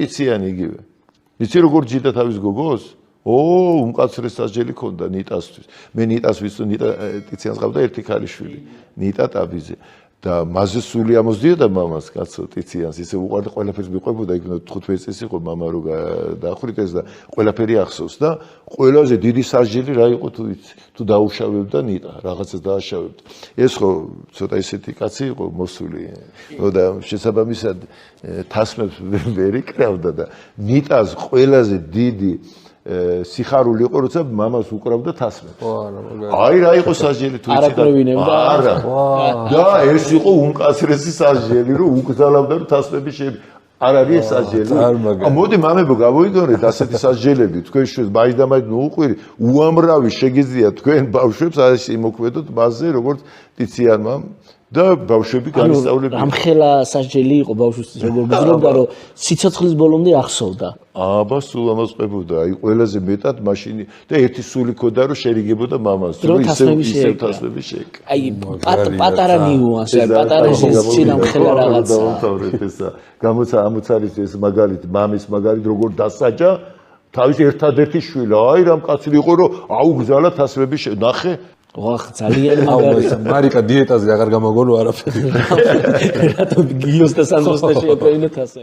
ტიციანი იგივე. იცი როგორ ჯიდა თავის გოგოს? უმკაცრეს სასჯელი ქონდა ნიტასთვის. მე ნიტას ვიცი, ნიტა ტიციანს ყავდა ერთი ქალიშვილი, ნიტა ტაბიძე. და მასზე სული ამოსდიოდა მამას, კაცო, ტიციანს, ისე უყვარდა ყველაფერს მიყვებოდა, იქ 15 წელი იყო მამა რო დაახვრიტეს და ყველაფერი ახსოვს და ყველაზე დიდი სასჯელი რა იყო თუ ვიცი, თუ დაუშავებდა ნიტა, რაღაცას დააშავებდა. ეს ხო ცოტა ისეთი კაცი იყო მოსული. და შესაბამისად თასმებს ვერ იკრავდა და ნიტას ყველაზე დიდი სიხარული იყო, როცა მამას უკრავდა თასმებს. აი რა იყო სასჯელი თუ იცი და არა. და ეს იყო უმკაცრესი სასჯელი, რომ უგზავნავდა რომ თასმები არ არის ეს სასჯელი. მოდი მამებო გავოიგონეთ ასეთი სასჯელები, თქვენ შუს მაინდა-მაინც უყვირი, უამრავი შეგიძლია თქვენ ბავშვებს ასე იმოქმედოთ მასზე, როგორც ტიციანმა და ბავშვები განისწავლებენ. რამხელა სასჯელი იყო ბავშვის როგორ გძლებდა რომ სიცოცხლის ბოლომდე ახსოვდა. აბა სულ ამას ყვებოდა, აი ყველაზე მეტად მაშინ და ერთი სული ქონდა რომ შერიგებოდა მამას, რომ ისევ თასმები შეეკ. აი პატარა ნიუანსი, პატარა სინამხელა რაღაცა. დავთავრეთ ესა. გამოცა ამოცარის ეს მაგალითი, მამის მაგალითი როგორ დასაჯა თავის ერთადერთი შვილი. აი რამ კაცი იყო რომ აუგზალა თასმები ნახე. ვახ ძალიან მაგარია. მარიკა დიეტაზე აღარ გამოგონო არაფერი. რატომ გიოს და სანდროსთან შეეკვეინეთ ასე?